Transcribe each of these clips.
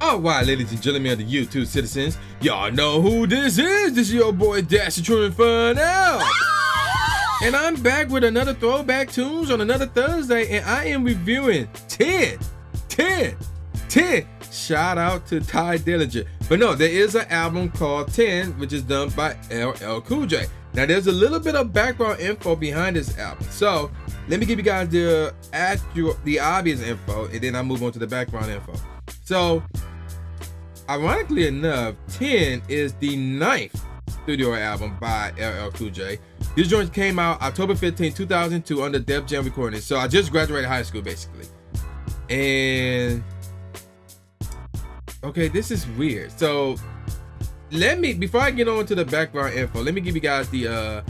All right, ladies and gentlemen of the YouTube citizens, y'all know who this is. This is your boy Dash True Inferno. And I'm back with another Throwback Tunes on another Thursday, and I am reviewing 10. Shout out to Ty Dillinger. But no, there is an album called 10, which is done by LL Cool J. Now, there's a little bit of background info behind this album. So, let me give you guys the obvious info, and then I'll move on to the background info. So, ironically enough, 10 is the 9th studio album by LL Cool J. This joint came out October 15, 2002 under Def Jam Recordings. So, I just graduated high school, basically. And okay, this is weird. So before I get on to the background info, let me give you guys the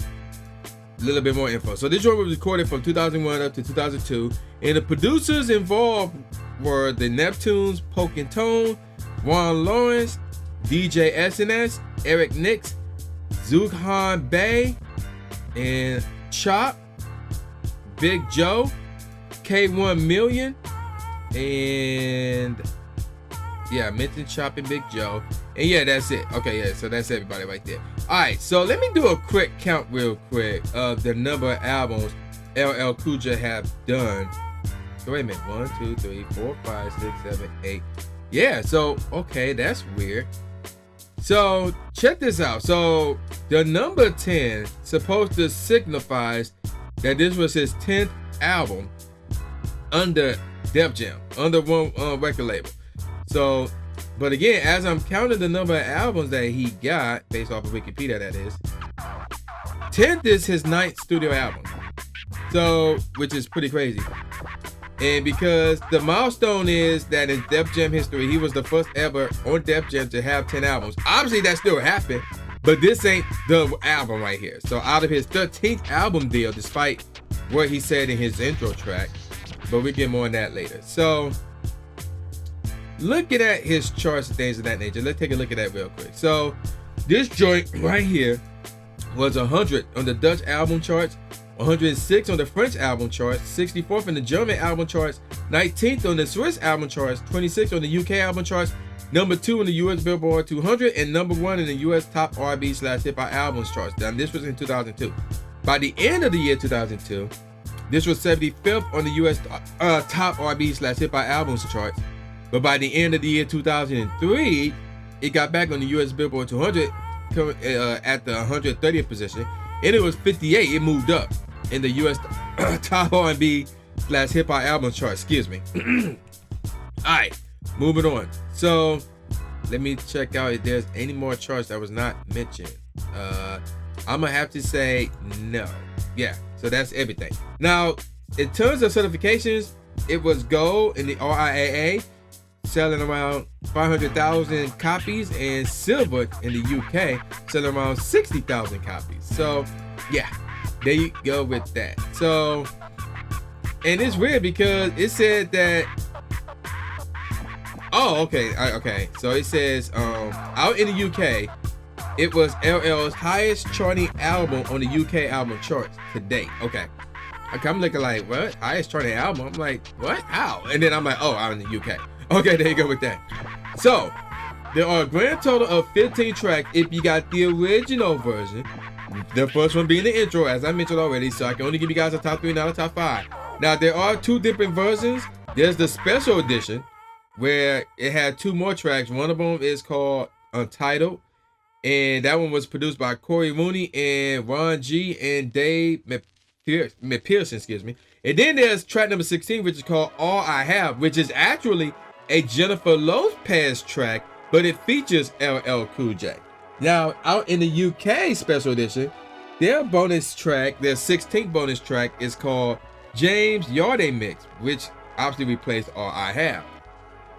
little bit more info. So this joint was recorded from 2001 up to 2002, and the producers involved were the Neptunes, Poke and Tone, Juan Lawrence, DJ SNS, Eric Nix, Zughan Bay, and Chop, Big Joe, K1 Million, and yeah, I mentioned Chop and Big Joe. And yeah, that's it. Okay, yeah, so that's everybody right there. Alright, so let me do a quick count real quick of the number of albums LL Cool J have done. So wait a minute. 1, 2, 3, 4, 5, 6, 7, 8. Yeah, so okay, that's weird. So check this out. So the number 10 supposed to signifies that this was his 10th album under Def Jam, under one record label. So, but again, as I'm counting the number of albums that he got, based off of Wikipedia, that is, 10th is his 9th studio album. So, which is pretty crazy. And because the milestone is that in Def Jam history, he was the first ever on Def Jam to have 10 albums. Obviously, that still happened, but this ain't the album right here. So, out of his 13th album deal, despite what he said in his intro track, but we get more on that later. So, looking at his charts and things of that nature, let's take a look at that real quick. So, this joint right here was 100 on the Dutch album charts, 106 on the French album charts, 64th on the German album charts, 19th on the Swiss album charts, 26th on the UK album charts, number 2 on the US Billboard 200, and number 1 in the US top R&B/hip-hop albums charts. Now, this was in 2002. By the end of the year 2002, this was 75th on the US top R&B/hip-hop albums charts. But by the end of the year 2003, it got back on the US Billboard 200 at the 130th position, and it was 58. It moved up in the US top R&B/hip-hop album chart. Excuse me. All right, moving on. So let me check out if there's any more charts that was not mentioned. I'm gonna have to say no. Yeah, so that's everything. Now, in terms of certifications, it was gold in the RIAA, selling around 500,000 copies, and silver in the UK, selling around 60,000 copies. So yeah, there you go with that. So, and it's weird because it said that, oh, okay. So it says out in the UK, it was LL's highest charting album on the UK album charts to date. Okay, I'm looking like, what? Highest charting album? I'm like, what? How? And then I'm like, oh, out in the UK. Okay, there you go with that. So, there are a grand total of 15 tracks if you got the original version. The first one being the intro, as I mentioned already, so I can only give you guys a top 3, not a top 5. Now, there are 2 different versions. There's the special edition, where it had 2 more tracks. One of them is called Untitled, and that one was produced by Corey Mooney and Ron G and Dave McPherson, excuse me. And then there's track number 16, which is called All I Have, which is actually a Jennifer Lopez track, but it features LL Cool J. Now, out in the UK special edition, their bonus track, their 16th bonus track, is called James Yarday Mix, which obviously replaced All I Have.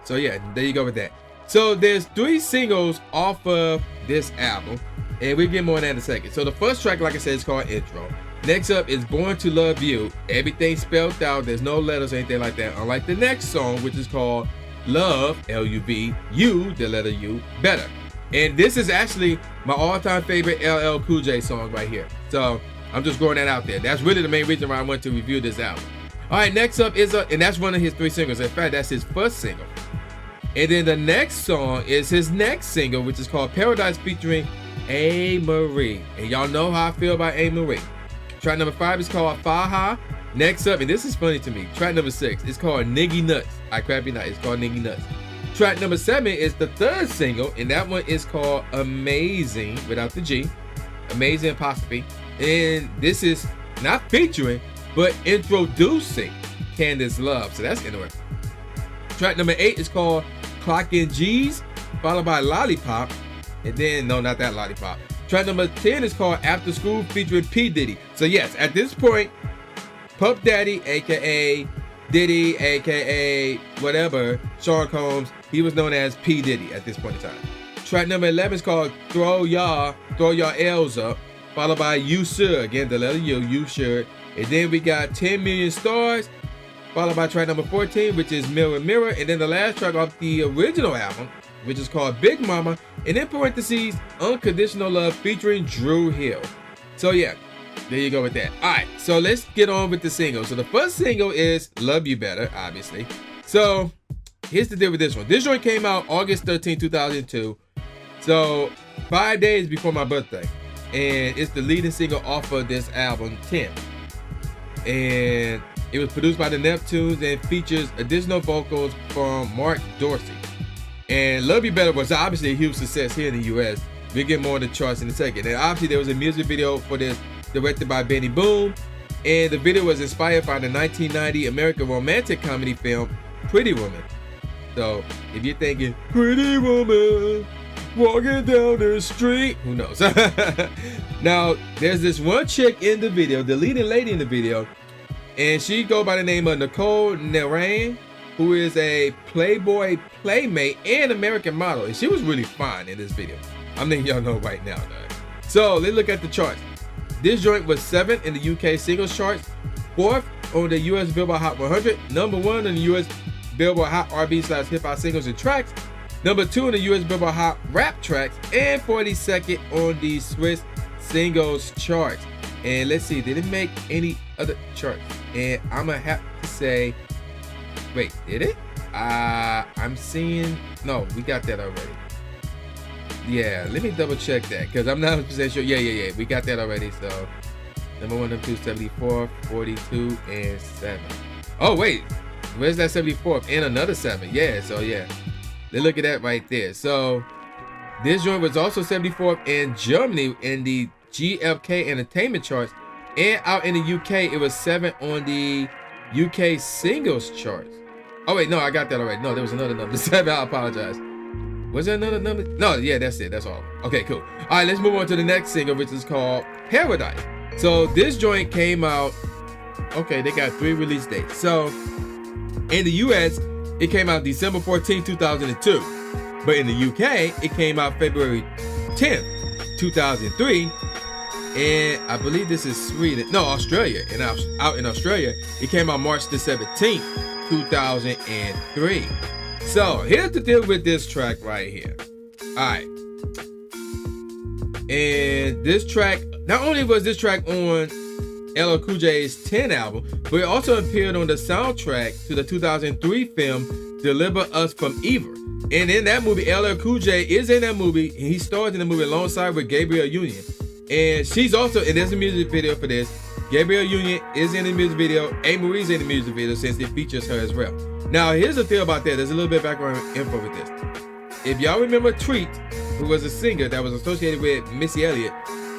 So yeah, there you go with that. So there's 3 singles off of this album, and we'll get more on that in a second. So the first track, like I said, is called Intro. Next up is Born to Love You. Everything spelled out. There's no letters or anything like that. Unlike the next song, which is called Love, L-U-V, You, the letter U, Better. And this is actually my all-time favorite LL Cool J song right here. So I'm just throwing that out there. That's really the main reason why I went to review this album. All right, next up is and that's one of his 3 singles. In fact, that's his first single. And then the next song is his next single, which is called Paradise featuring A. Marie. And y'all know how I feel about A. Marie. Track number 5 is called Faha. Next up, and this is funny to me, track number 6 is called Niggy Nuts. I crappy not, it's called Niggy Nuts. Track number 7 is the third single, and that one is called Amazing, without the G. Amazing apostrophe. And this is not featuring, but introducing Candace Love. So that's interesting. Track number 8 is called Clockin' G's, followed by Lollipop. And then, no, not that Lollipop. Track number 10 is called After School featuring P. Diddy. So yes, at this point, Puff Daddy, aka Diddy, aka whatever, Sean Combs, he was known as P. Diddy at this point in time. Track number 11 is called Throw Your L's Up, followed by You Should, again the letter U, You Should. And then we got 10 Million Stars, followed by track number 14, which is Mirror Mirror. And then the last track off the original album, which is called Big Mama, and in parentheses, Unconditional Love featuring Drew Hill. So yeah, there you go with that. All right, so let's get on with the single. So the first single is Love You Better, obviously. So here's the deal with this one. This joint came out August 13, 2002. So 5 days before my birthday. And it's the leading single off of this album, 10. And it was produced by the Neptunes and features additional vocals from Mark Dorsey. And Love You Better was obviously a huge success here in the US. We'll get more on the charts in a second. And obviously there was a music video for this directed by Benny Boom. And the video was inspired by the 1990 American romantic comedy film, Pretty Woman. So if you're thinking, Pretty Woman, walking down the street, who knows? Now, there's this one chick in the video, the leading lady in the video, and she go by the name of Nicole Naran, who is a Playboy playmate and American model. And she was really fine in this video. I'm letting y'all know right now, though. So let's look at the charts. This joint was 7th in the UK singles charts, 4th on the US Billboard Hot 100, number 1 on the US Billboard Hot R&B/Hip Hop Singles and Tracks, number 2 on the US Billboard Hot Rap Tracks, and 42nd on the Swiss Singles Charts. And let's see, did it make any other charts? And I'm gonna have to say, wait, did it? I'm seeing, no, we got that already. Yeah, let me double check that because I'm not 100% sure. Yeah, we got that already. So number 1, number 2, 74, 42, and 7. Oh wait, where's that 74th and another 7? Yeah, so yeah, let's look at that right there. So this joint was also 74th in Germany in the GFK Entertainment charts, and out in the UK it was 7th on the UK singles charts. Oh wait, no, I got that already. No, there was another number 7. I apologize. Was there another number? No, yeah, that's it. That's all. Okay, cool. All right, let's move on to the next single, which is called Paradise. So this joint came out, okay, they got 3 release dates. So in the US, it came out December 14, 2002. But in the UK, it came out February 10th, 2003. And I believe this is Sweden. No, Australia. And out in Australia, it came out March the 17th, 2003. So here's the deal with this track right here. Alright. And this track, not only was this track on LL Cool J's 10 album, but it also appeared on the soundtrack to the 2003 film Deliver Us from Evil. And in that movie, LL Cool J is in that movie, and he stars in the movie alongside with Gabrielle Union. And she's also, and there's a music video for this. Gabrielle Union is in the music video. A. Marie's in the music video since it features her as well. Now, here's the thing about that. There's a little bit of background info with this. If y'all remember Treat, who was a singer that was associated with Missy Elliott,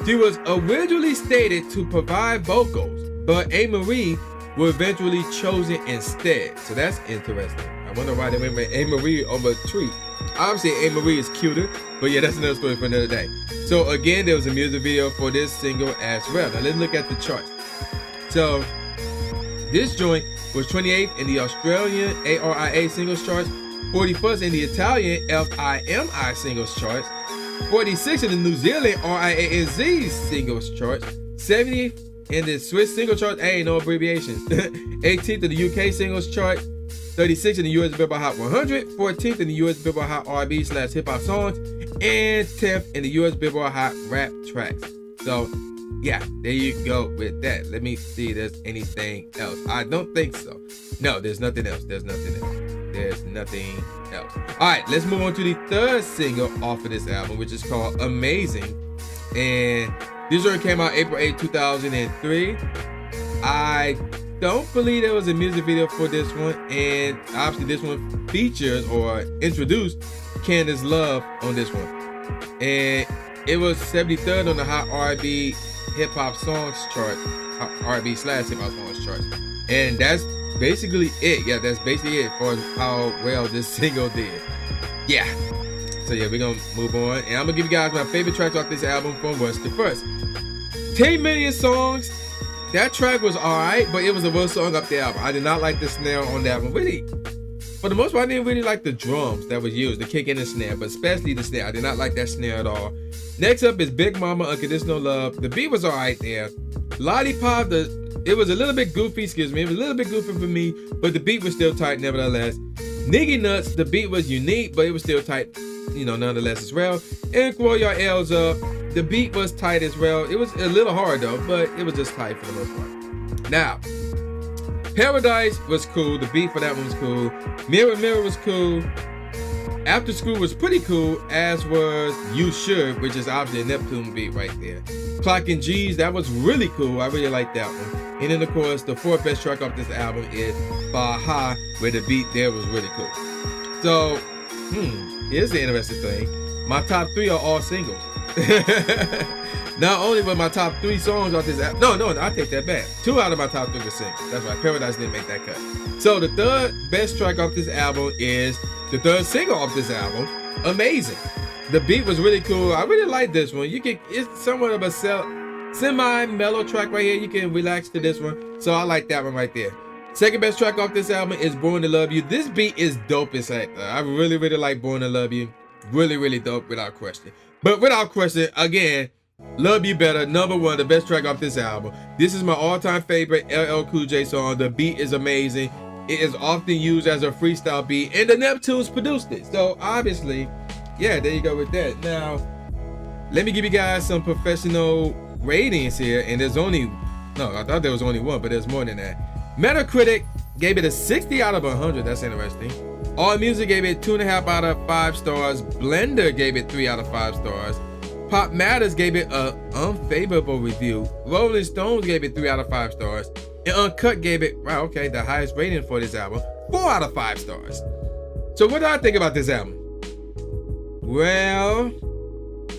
she was originally stated to provide vocals, but A. Marie was eventually chosen instead. So that's interesting. I wonder why they went with A. Marie over Treat. Obviously, A. Marie is cuter, but yeah, that's another story for another day. So again, there was a music video for this single as well. Now let's look at the charts. So this joint was 28th in the Australian ARIA singles charts, 41st in the Italian FIMI singles charts, 46th in the New Zealand RIANZ singles charts, 70th in the Swiss single chart, ain't no abbreviations, 18th in the UK singles chart, 36th in the US Billboard Hot 100, 14th in the US Billboard Hot R&B/Hip Hop Songs, and 10th in the US Billboard Hot Rap Tracks. So yeah, there you go with that. Let me see if there's anything else. I don't think so. No, there's nothing else. There's nothing else. There's nothing else. All right, let's move on to the third single off of this album, which is called Amazing. And this one came out April 8, 2003. I don't believe there was a music video for this one. And obviously this one features or introduced Candace Love on this one. And it was 73rd on the Hot R&B Hip Hop Songs chart, R&B / Hip Hop Songs chart. And that's basically it. Yeah, that's basically it for how well this single did. Yeah. So yeah, we're gonna move on. And I'm gonna give you guys my favorite tracks off this album from worst to first. 10 Million Songs. That track was alright, but it was the worst song up the album. I did not like the snare on that one. Really, for the most part, I didn't really like the drums that was used, the kick and the snare, but especially the snare. I did not like that snare at all. Next up is Big Mama, Unconditional Love. The beat was alright there. Lollipop, it was a little bit goofy, it was a little bit goofy for me, but the beat was still tight nevertheless. Niggy Nuts, the beat was unique, but it was still tight, nonetheless as well. And Roll Your L's Up, the beat was tight as well. It was a little hard though, but it was just tight for the most part. Now, Paradise was cool, the beat for that one was cool. Mirror Mirror was cool. After School was pretty cool, as was You Should, which is obviously a Neptune beat right there. Clocking G's, that was really cool. I really like that one. And then, of course, the fourth best track off this album is Baha, where the beat there was really cool. So, here's the interesting thing. My top 3 are all singles. Not only were my top 3 songs off this album, no, I take that back. 2 out of my top 3 were singles. That's right, Paradise didn't make that cut. So the third best track off this album is the third single off this album, Amazing. The beat was really cool. I really like this one. It's somewhat of a semi-mellow track right here. You can relax to this one. So I like that one right there. Second best track off this album is Born to Love You. This beat is dope as heck. I really, really like Born to Love You. Really, really dope without question. But without question, again, Love You Better, number 1, the best track off this album. This is my all-time favorite LL Cool J song. The beat is amazing. It is often used as a freestyle beat, and the Neptunes produced it. So obviously, yeah, there you go with that. Now, let me give you guys some professional ratings here, and there's only, I thought there was only one, but there's more than that. Metacritic gave it a 60 out of 100. That's interesting. AllMusic gave it 2.5 out of 5 stars. Blender gave it 3 out of 5 stars. Pop Matters gave it an unfavorable review. Rolling Stones gave it 3 out of 5 stars. And Uncut gave it, the highest rating for this album, 4 out of 5 stars. So what do I think about this album? Well,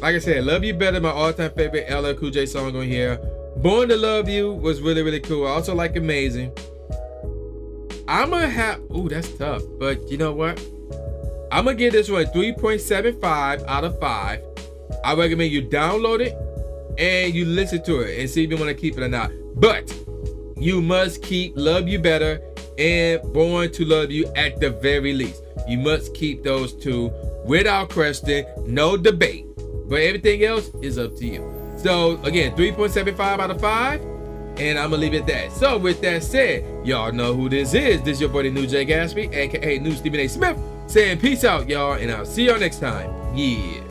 like I said, Love You Better, my all-time favorite LL Cool J song on here. Born to Love You was really, really cool. I also like Amazing. I'm gonna have, that's tough, but you know what? I'm gonna give this one a 3.75 out of 5. I recommend you download it and you listen to it and see if you want to keep it or not. But you must keep Love You Better and Born to Love You at the very least. You must keep those 2 without question, no debate. But everything else is up to you. So again, 3.75 out of 5. And I'm gonna leave it at that. So with that said, y'all know who this is. This is your boy, the New Jay Gatsby, aka New Stephen A. Smith, saying peace out, y'all, and I'll see y'all next time. Yeah.